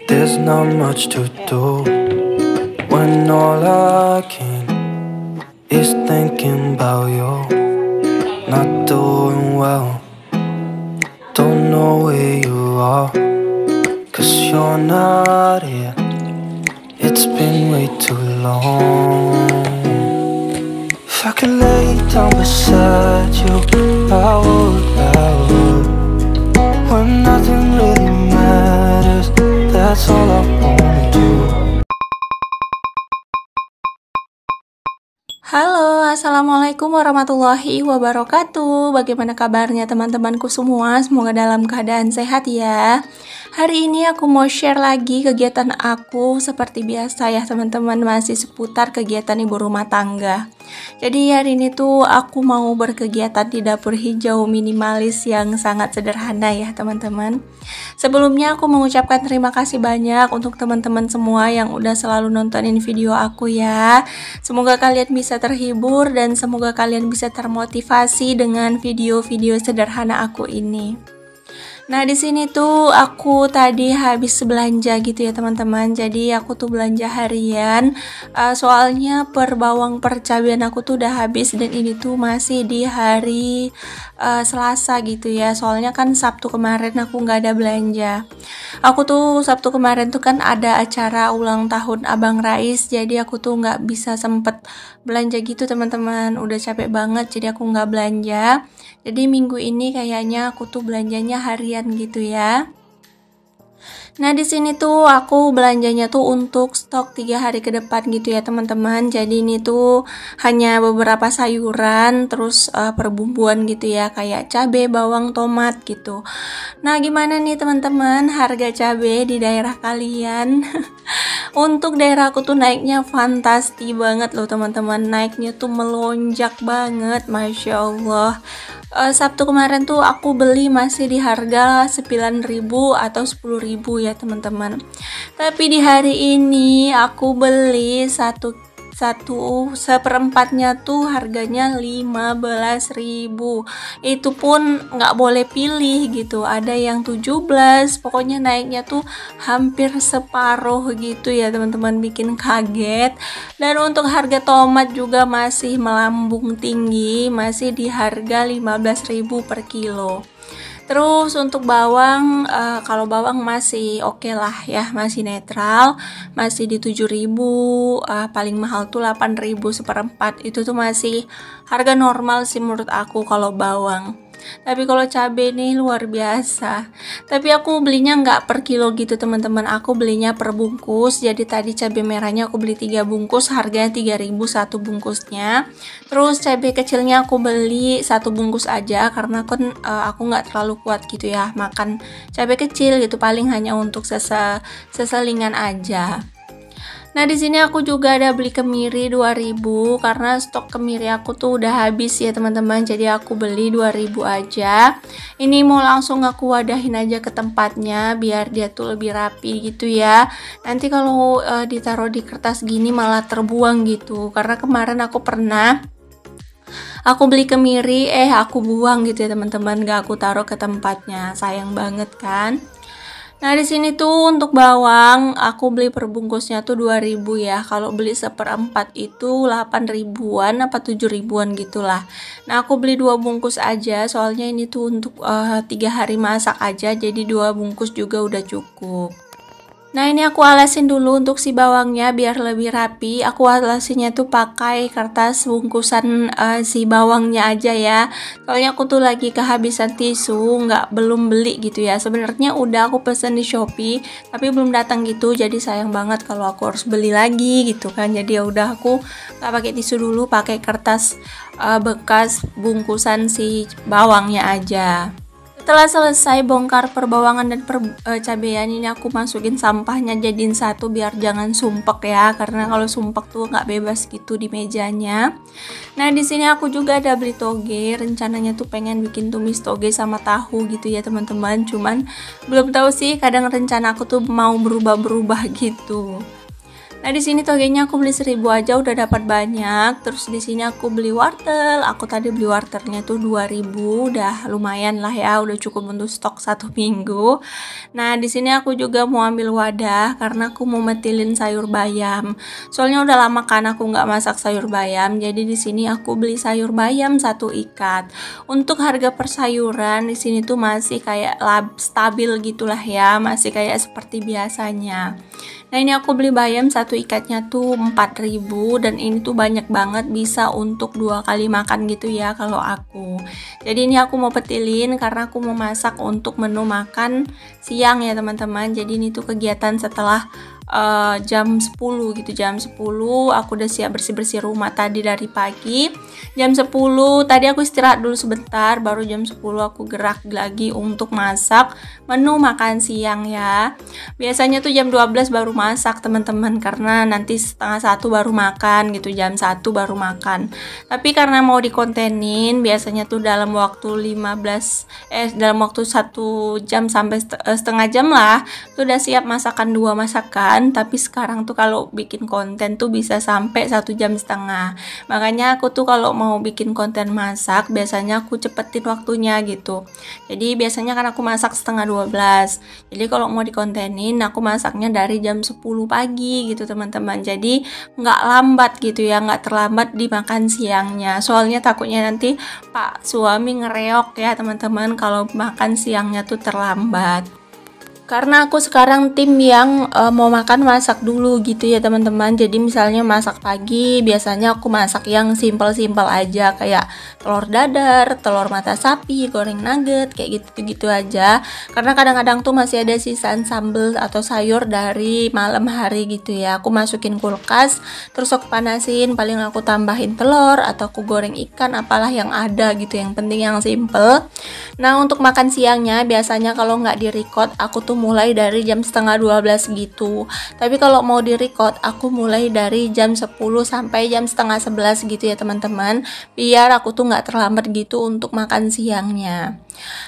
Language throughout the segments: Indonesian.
There's not much to do when all I can is thinking about you. Not doing well, don't know where you are, 'cause you're not here. It's been way too long. If I could lay down beside you, I would. When nothing really matters, that's all I wanna do. Halo, assalamualaikum warahmatullahi wabarakatuh. Bagaimana kabarnya teman-temanku semua? Semoga dalam keadaan sehat ya. Hari ini aku mau share lagi kegiatan aku seperti biasa ya teman-teman, masih seputar kegiatan ibu rumah tangga. Jadi hari ini tuh aku mau berkegiatan di dapur hijau minimalis yang sangat sederhana ya teman-teman. Sebelumnya aku mengucapkan terima kasih banyak untuk teman-teman semua yang udah selalu nontonin video aku ya. Semoga kalian bisa terhibur dan semoga kalian bisa termotivasi dengan video-video sederhana aku ini. Nah, di sini tuh aku tadi habis belanja gitu ya teman-teman. Jadi aku tuh belanja harian. Soalnya per bawang per cabean aku tuh udah habis dan ini tuh masih di hari Selasa gitu ya. Soalnya kan Sabtu kemarin aku nggak ada belanja. Aku tuh Sabtu kemarin tuh kan ada acara ulang tahun Abang Rais. Jadi aku tuh nggak bisa sempet belanja gitu teman-teman. Udah capek banget jadi aku nggak belanja. Jadi minggu ini kayaknya aku tuh belanjanya harian gitu ya. Nah, di sini tuh aku belanjanya tuh untuk stok 3 hari ke depan gitu ya teman-teman. Jadi ini tuh hanya beberapa sayuran, terus perbumbuan gitu ya, kayak cabai, bawang, tomat gitu. Nah, gimana nih teman-teman harga cabai di daerah kalian? Untuk daerah aku tuh naiknya fantasti banget loh teman-teman. Naiknya tuh melonjak banget, Masya Allah. Sabtu kemarin tuh aku beli masih di harga 9.000 atau 10.000 ya teman-teman. Tapi di hari ini aku beli satu seperempatnya tuh harganya 15.000. Itu pun nggak boleh pilih gitu, ada yang 17, pokoknya naiknya tuh hampir separuh gitu ya teman-teman, bikin kaget. Dan untuk harga tomat juga masih melambung tinggi, masih di harga 15.000 per kilo. Terus untuk bawang, kalau bawang masih oke lah ya, masih netral, masih di 7.000, paling mahal tuh 8.000 seperempat. Itu tuh masih harga normal sih menurut aku kalau bawang. Tapi kalau cabai nih luar biasa. Tapi aku belinya nggak per kilo gitu teman-teman, aku belinya per bungkus. Jadi tadi cabai merahnya aku beli 3 bungkus, harganya 3.000 satu bungkusnya. Terus cabai kecilnya aku beli 1 bungkus aja karena kan aku nggak terlalu kuat gitu ya makan cabai kecil gitu, paling hanya untuk seselingan aja. Nah, di sini aku juga ada beli kemiri 2.000 karena stok kemiri aku tuh udah habis ya teman-teman. Jadi aku beli 2.000 aja. Ini mau langsung aku wadahin aja ke tempatnya biar dia tuh lebih rapi gitu ya. Nanti kalau ditaruh di kertas gini malah terbuang gitu. Karena kemarin aku pernah aku beli kemiri, aku buang gitu ya teman-teman, gak aku taruh ke tempatnya. Sayang banget kan? Nah, di sini tuh untuk bawang aku beli per bungkusnya tuh 2.000 ya. Kalau beli seperempat itu 8.000-an apa 7.000-an gitulah. Nah, aku beli 2 bungkus aja soalnya ini tuh untuk 3 hari masak aja. Jadi 2 bungkus juga udah cukup. Nah, ini aku alasin dulu untuk si bawangnya biar lebih rapi. Aku alasinnya tuh pakai kertas bungkusan si bawangnya aja ya. Soalnya aku tuh lagi kehabisan tisu, belum beli gitu ya. Sebenarnya udah aku pesen di Shopee, tapi belum datang gitu. Jadi sayang banget kalau aku harus beli lagi gitu kan. Jadi ya udah aku nggak pakai tisu dulu, pakai kertas bekas bungkusan si bawangnya aja. Setelah selesai bongkar perbawangan dan cabean ini, aku masukin sampahnya jadiin satu biar jangan sumpek ya, karena kalau sumpek tuh nggak bebas gitu di mejanya. Nah, di sini aku juga ada beli toge, rencananya tuh pengen bikin tumis toge sama tahu gitu ya teman-teman, cuman belum tahu sih, kadang rencana aku tuh mau berubah-berubah gitu. Nah, di sini togenya aku beli 1000 aja udah dapat banyak. Terus di sini aku beli wortel. Aku tadi beli wortelnya tuh 2000, udah lumayan lah ya, udah cukup untuk stok 1 minggu. Nah, di sini aku juga mau ambil wadah karena aku mau metilin sayur bayam. Soalnya udah lama kan aku nggak masak sayur bayam. Jadi di sini aku beli sayur bayam 1 ikat. Untuk harga persayuran di sini tuh masih kayak stabil gitulah ya, masih kayak seperti biasanya. Nah, ini aku beli bayam 1 ikatnya tuh 4000, dan ini tuh banyak banget, bisa untuk 2 kali makan gitu ya kalau aku. Jadi ini aku mau petilin karena aku mau masak untuk menu makan siang ya teman-teman. Jadi ini tuh kegiatan setelah jam 10 gitu. Jam 10 aku udah siap bersih-bersih rumah tadi dari pagi. Jam 10 tadi aku istirahat dulu sebentar, baru jam 10 aku gerak lagi untuk masak menu makan siang ya. Biasanya tuh jam 12 baru masak teman-teman, karena nanti setengah 1 baru makan gitu, jam 1 baru makan. Tapi karena mau dikontenin, biasanya tuh dalam waktu 1 jam sampai setengah jam lah tuh udah siap masakan 2 masakan. Tapi sekarang tuh kalau bikin konten tuh bisa sampai 1,5 jam. Makanya aku tuh kalau mau bikin konten masak, biasanya aku cepetin waktunya gitu. Jadi biasanya kan aku masak setengah 12. Jadi kalau mau dikontenin, aku masaknya dari jam 10 pagi gitu teman-teman. Jadi nggak lambat gitu ya, nggak terlambat di makan siangnya. Soalnya takutnya nanti Pak suami ngereok ya teman-teman kalau makan siangnya tuh terlambat. Karena aku sekarang tim yang mau makan masak dulu gitu ya teman-teman. Jadi misalnya masak pagi, biasanya aku masak yang simpel-simpel aja, kayak telur dadar, telur mata sapi, goreng nugget, kayak gitu-gitu aja. Karena kadang-kadang tuh masih ada sisaan sambal atau sayur dari malam hari gitu ya. Aku masukin kulkas, terus aku panasin, paling aku tambahin telur atau aku goreng ikan, apalah yang ada gitu. Yang penting yang simpel. Nah, untuk makan siangnya biasanya kalau nggak di-record, aku tuh mulai dari jam setengah 12 gitu. Tapi kalau mau di-record, aku mulai dari jam 10 sampai jam setengah 11 gitu ya teman-teman, biar aku tuh nggak terlambat gitu untuk makan siangnya.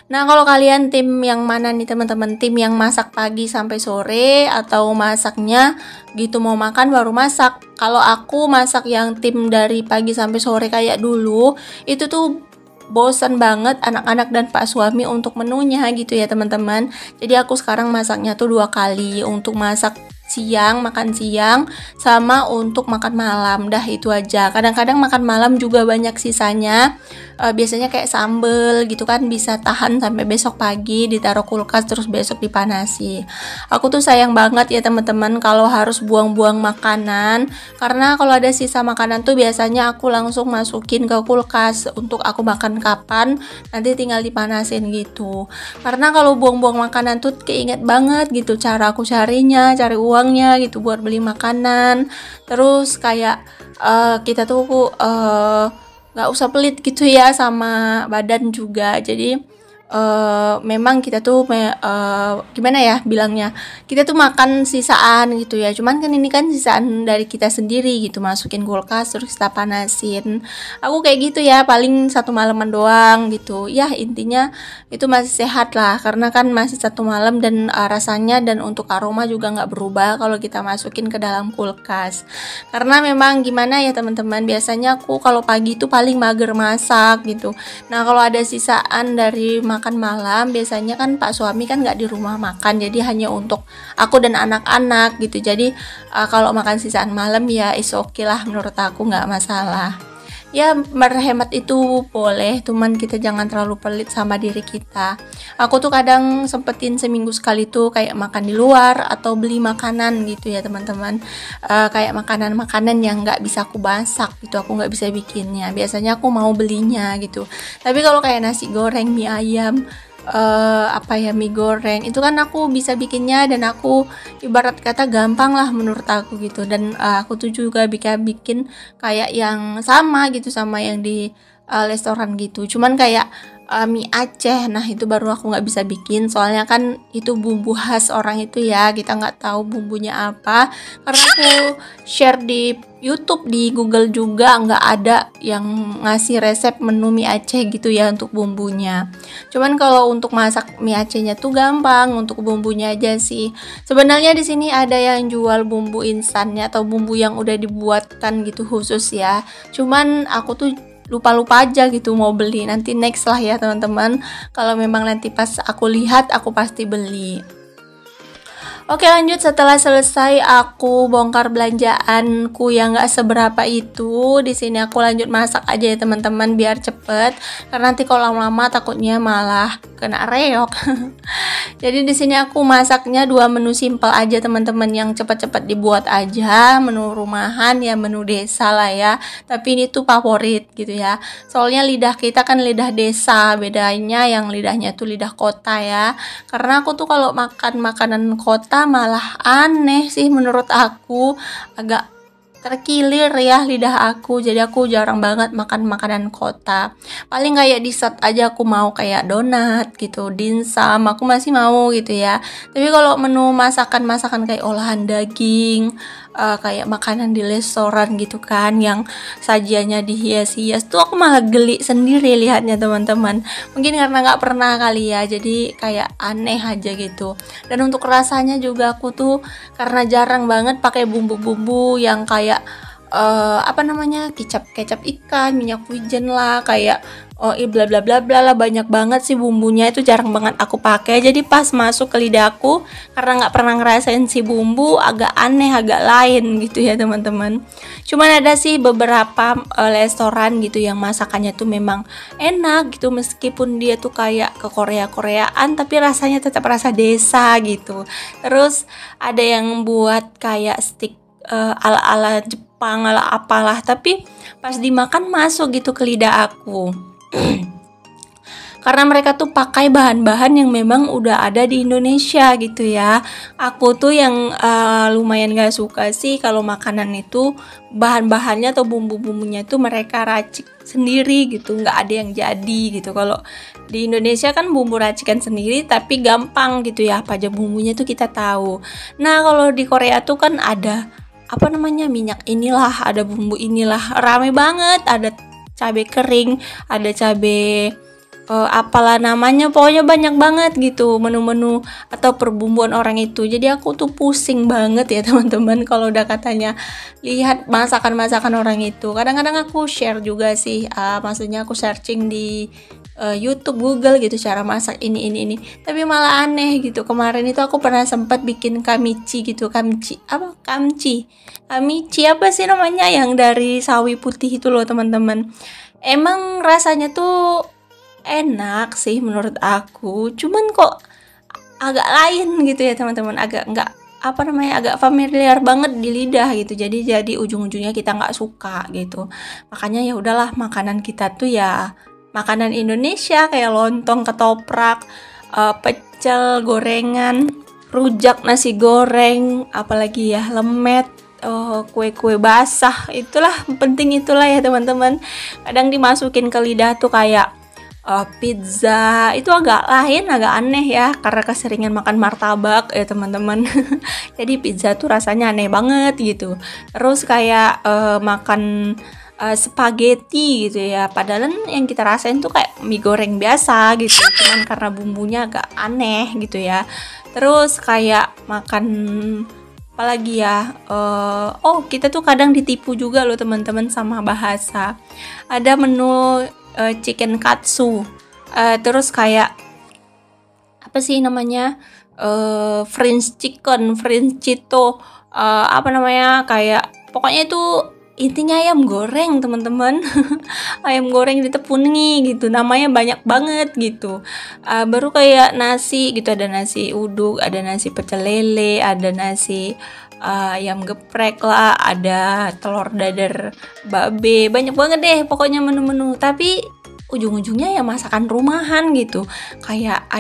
Nah, kalau kalian tim yang mana nih teman-teman? Tim yang masak pagi sampai sore atau masaknya gitu mau makan baru masak? Kalau aku masak yang tim dari pagi sampai sore kayak dulu, itu tuh bosan banget anak-anak dan pak suami untuk menunya gitu ya teman-teman. Jadi aku sekarang masaknya tuh 2 kali, untuk masak siang, makan siang, sama untuk makan malam. Dah itu aja. Kadang-kadang makan malam juga banyak sisanya. Biasanya kayak sambel gitu kan, bisa tahan sampai besok pagi, ditaruh kulkas terus besok dipanasi. Aku tuh sayang banget ya teman-teman kalau harus buang-buang makanan, karena kalau ada sisa makanan tuh biasanya aku langsung masukin ke kulkas untuk aku makan kapan, nanti tinggal dipanasin gitu. Karena kalau buang-buang makanan tuh keinget banget gitu cara aku carinya, cari uangnya gitu buat beli makanan. Terus kayak kita tuh nggak usah pelit gitu ya sama badan juga. Jadi memang kita tuh gimana ya bilangnya, kita tuh makan sisaan gitu ya, cuman kan ini kan sisaan dari kita sendiri gitu, masukin kulkas terus kita panasin. Aku kayak gitu ya, paling 1 malaman doang gitu ya, intinya itu masih sehat lah, karena kan masih 1 malam dan rasanya dan untuk aroma juga nggak berubah kalau kita masukin ke dalam kulkas. Karena memang gimana ya teman-teman, biasanya aku kalau pagi itu paling mager masak gitu. Nah, kalau ada sisaan dari makan malam, biasanya kan pak suami kan nggak di rumah makan, jadi hanya untuk aku dan anak-anak gitu. Jadi kalau makan sisaan malam ya is okay lah, menurut aku nggak masalah. Ya, berhemat itu boleh, cuman kita jangan terlalu pelit sama diri kita. Aku tuh kadang sempetin seminggu sekali tuh kayak makan di luar atau beli makanan gitu ya teman-teman. Kayak makanan-makanan yang nggak bisa aku masak gitu, aku nggak bisa bikinnya. Biasanya aku mau belinya gitu. Tapi kalau kayak nasi goreng, mie ayam, mie goreng itu kan aku bisa bikinnya, dan aku ibarat kata gampang lah menurut aku gitu. Dan aku tuh juga bikin kayak yang sama gitu sama yang di restoran gitu, cuman kayak mie Aceh. Nah itu baru aku nggak bisa bikin, soalnya kan itu bumbu khas orang itu ya, kita nggak tahu bumbunya apa. Karena aku share di YouTube, di Google juga nggak ada yang ngasih resep menu mie Aceh gitu ya untuk bumbunya. Cuman kalau untuk masak mie Acehnya tuh gampang, untuk bumbunya aja sih. Sebenarnya di sini ada yang jual bumbu instannya atau bumbu yang udah dibuatkan gitu khusus ya. Cuman aku tuh lupa-lupa aja gitu mau beli. Nanti next lah ya teman-teman, kalau memang nanti pas aku lihat aku pasti beli. Oke lanjut, setelah selesai aku bongkar belanjaanku yang gak seberapa itu, di sini aku lanjut masak aja ya teman-teman biar cepet, karena nanti kalau lama-lama takutnya malah kena reok. Jadi di sini aku masaknya 2 menu simpel aja teman-teman, yang cepat-cepat dibuat aja, menu rumahan ya, menu desa lah ya. Tapi ini tuh favorit gitu ya. Soalnya lidah kita kan lidah desa, bedanya yang lidahnya tuh lidah kota ya. Karena aku tuh kalau makan makanan kota malah aneh sih menurut aku, agak terkilir ya lidah aku, jadi aku jarang banget makan makanan kota. Paling kayak dessert aja aku mau, kayak donat gitu, dimsum aku masih mau gitu ya. Tapi kalau menu masakan kayak olahan daging, kayak makanan di restoran gitu kan, yang sajiannya dihias-hias tuh aku malah geli sendiri lihatnya teman-teman. Mungkin karena nggak pernah kali ya, jadi kayak aneh aja gitu. Dan untuk rasanya juga aku tuh karena jarang banget pakai bumbu-bumbu yang kayak kecap ikan, minyak wijen lah, kayak bla bla bla bla lah, banyak banget sih bumbunya, itu jarang banget aku pakai. Jadi pas masuk ke lidahku, karena nggak pernah ngerasain si bumbu, agak aneh, agak lain gitu ya teman-teman. Cuman ada sih beberapa restoran gitu yang masakannya tuh memang enak gitu, meskipun dia tuh kayak ke Koreaan tapi rasanya tetap rasa desa gitu. Terus ada yang buat kayak stick ala-ala Jepang, ala apalah, tapi pas dimakan masuk gitu ke lidah aku. Karena mereka tuh pakai bahan-bahan yang memang udah ada di Indonesia gitu ya. Aku tuh yang lumayan gak suka sih kalau makanan itu bahan-bahannya atau bumbu-bumbunya itu mereka racik sendiri gitu, nggak ada yang jadi gitu. Kalau di Indonesia kan bumbu racikan sendiri tapi gampang gitu ya, apa aja bumbunya tuh kita tahu. Nah kalau di Korea tuh kan ada minyak inilah, ada bumbu inilah, rame banget, ada cabai kering, ada cabai apalah namanya, pokoknya banyak banget gitu menu-menu atau perbumbuan orang itu. Jadi aku tuh pusing banget ya teman-teman kalau udah katanya lihat masakan-masakan orang itu. Kadang-kadang aku share juga sih, maksudnya aku searching di YouTube, Google gitu cara masak ini. Tapi malah aneh gitu. Kemarin itu aku pernah sempat bikin kamichi gitu, kamchi apa sih namanya, yang dari sawi putih itu loh teman-teman. Emang rasanya tuh enak sih menurut aku, cuman kok agak lain gitu ya teman-teman, agak nggak agak familiar banget di lidah gitu. Jadi ujung-ujungnya kita nggak suka gitu. Makanya ya udahlah, makanan kita tuh ya makanan Indonesia kayak lontong, ketoprak, pecel, gorengan, rujak, nasi goreng, apalagi ya lemet, kue-kue basah, itulah penting itulah ya teman-teman. Kadang dimasukin ke lidah tuh kayak pizza, itu agak lain, agak aneh ya, karena keseringan makan martabak ya teman-teman. Jadi pizza tuh rasanya aneh banget gitu. Terus kayak makan spaghetti gitu ya, padahal yang kita rasain tuh kayak mie goreng biasa gitu, cuman karena bumbunya agak aneh gitu ya. Terus kayak makan apalagi ya, kita tuh kadang ditipu juga loh teman-teman sama bahasa. Ada menu chicken katsu, terus kayak apa sih namanya, French chicken, French cito, kayak pokoknya itu intinya ayam goreng teman-teman. Ayam goreng ditepungi gitu, namanya banyak banget gitu. Baru kayak nasi gitu, ada nasi uduk, ada nasi pecel lele, ada nasi ayam geprek lah, ada telur dadar babe, banyak banget deh pokoknya menu-menu. Tapi ujung-ujungnya ya masakan rumahan gitu, kayak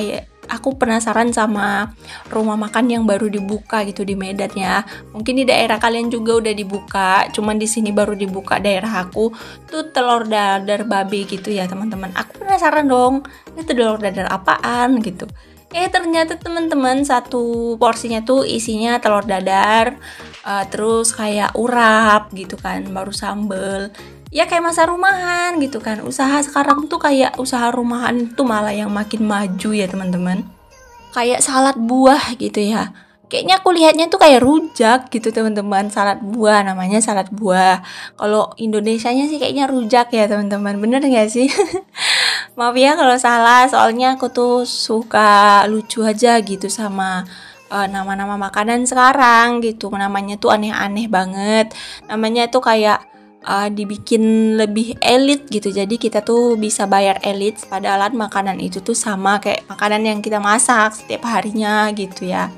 aku penasaran sama rumah makan yang baru dibuka gitu di Medan ya. Mungkin di daerah kalian juga udah dibuka, cuman di sini baru dibuka daerah aku tuh telur dadar babi gitu ya teman-teman. Aku penasaran dong, ini telur dadar apaan gitu. Ternyata teman-teman satu porsinya tuh isinya telur dadar, terus kayak urap gitu kan, baru sambel. Ya kayak masa rumahan gitu kan. Usaha sekarang tuh kayak usaha rumahan tuh malah yang makin maju ya teman-teman. Kayak salad buah gitu ya. Kayaknya aku lihatnya tuh kayak rujak gitu teman-teman. Salad buah, namanya salad buah. Kalau Indonesianya sih kayaknya rujak ya teman-teman. Bener gak sih? Maaf ya kalau salah, soalnya aku tuh suka lucu aja gitu sama nama-nama makanan sekarang gitu. Namanya tuh aneh-aneh banget. Namanya tuh kayak dibikin lebih elit gitu, jadi kita tuh bisa bayar elit padahal makanan itu tuh sama kayak makanan yang kita masak setiap harinya gitu ya.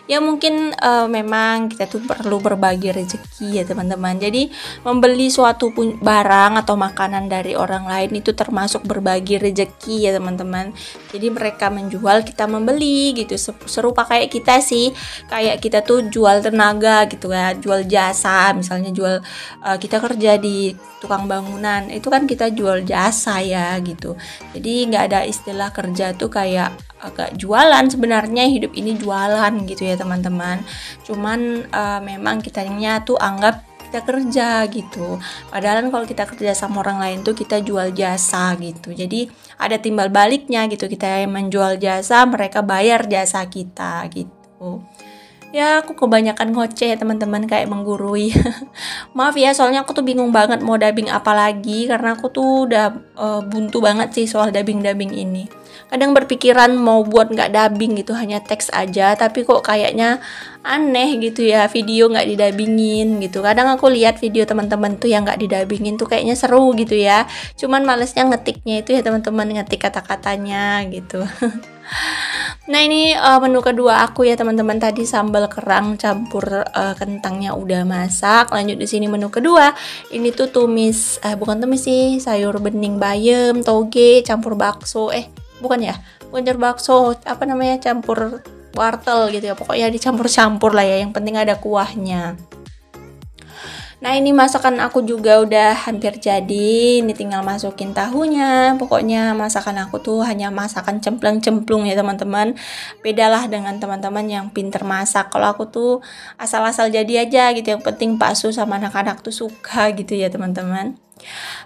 Ya mungkin memang kita tuh perlu berbagi rezeki ya teman-teman. Jadi membeli suatu barang atau makanan dari orang lain itu termasuk berbagi rezeki ya teman-teman. Jadi mereka menjual, kita membeli gitu. Serupa kayak kita sih, kayak kita tuh jual tenaga gitu ya, jual jasa. Misalnya jual kita kerja di tukang bangunan, itu kan kita jual jasa ya gitu. Jadi nggak ada istilah kerja tuh kayak agak jualan, sebenarnya hidup ini jualan gitu ya teman-teman. Cuman memang kitanya tuh anggap kita kerja gitu. Padahal kalau kita kerja sama orang lain tuh kita jual jasa gitu. Jadi ada timbal baliknya gitu. Kita yang menjual jasa, mereka bayar jasa kita gitu. Ya aku kebanyakan ngoceh teman-teman, kayak menggurui. Maaf ya, soalnya aku tuh bingung banget mau dubbing apa lagi, karena aku tuh udah buntu banget sih soal dubbing ini. Kadang berpikiran mau buat nggak dubbing gitu, hanya teks aja, tapi kok kayaknya aneh gitu ya, video nggak didubbingin gitu. Kadang aku lihat video teman-teman tuh yang nggak didubbingin tuh kayaknya seru gitu ya, cuman malesnya ngetiknya itu ya teman-teman, ngetik kata-katanya gitu. Nah ini menu kedua aku ya teman-teman, tadi sambal kerang campur kentangnya udah masak. Lanjut di sini menu kedua, ini tuh tumis bukan tumis sih, sayur bening bayam toge campur bakso, bukan ya, bukan campur bakso, apa namanya, campur wortel gitu ya, pokoknya dicampur-campur lah ya, yang penting ada kuahnya. Nah ini masakan aku juga udah hampir jadi, ini tinggal masukin tahunya. Pokoknya masakan aku tuh hanya masakan cemplung-cemplung ya teman-teman. Bedalah dengan teman-teman yang pinter masak. Kalau aku tuh asal-asal jadi aja gitu, yang penting Pak Su sama anak-anak tuh suka gitu ya teman-teman.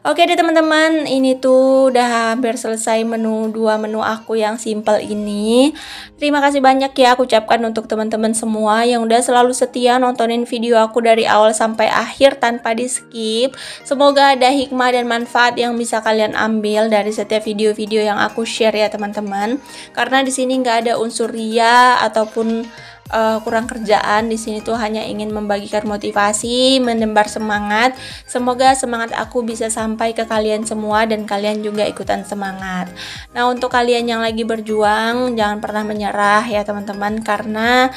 Oke deh teman-teman, ini tuh udah hampir selesai dua menu aku yang simple ini. Terima kasih banyak ya aku ucapkan untuk teman-teman semua yang udah selalu setia nontonin video aku dari awal sampai akhir tanpa di skip. Semoga ada hikmah dan manfaat yang bisa kalian ambil dari setiap video-video yang aku share ya teman-teman. Karena di sini nggak ada unsur ria ataupun kurang kerjaan. Di sini tuh hanya ingin membagikan motivasi, menebar semangat. Semoga semangat aku bisa sampai ke kalian semua dan kalian juga ikutan semangat. Nah untuk kalian yang lagi berjuang, jangan pernah menyerah ya teman-teman, karena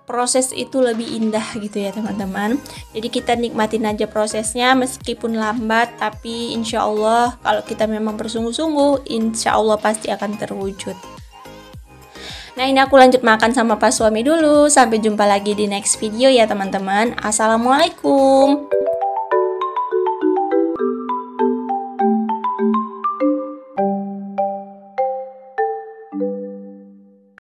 proses itu lebih indah gitu ya teman-teman. Jadi kita nikmatin aja prosesnya meskipun lambat, tapi insya Allah kalau kita memang bersungguh-sungguh, insya Allah pasti akan terwujud. Nah ini aku lanjut makan sama pas suami dulu. Sampai jumpa lagi di next video ya teman-teman. Assalamualaikum.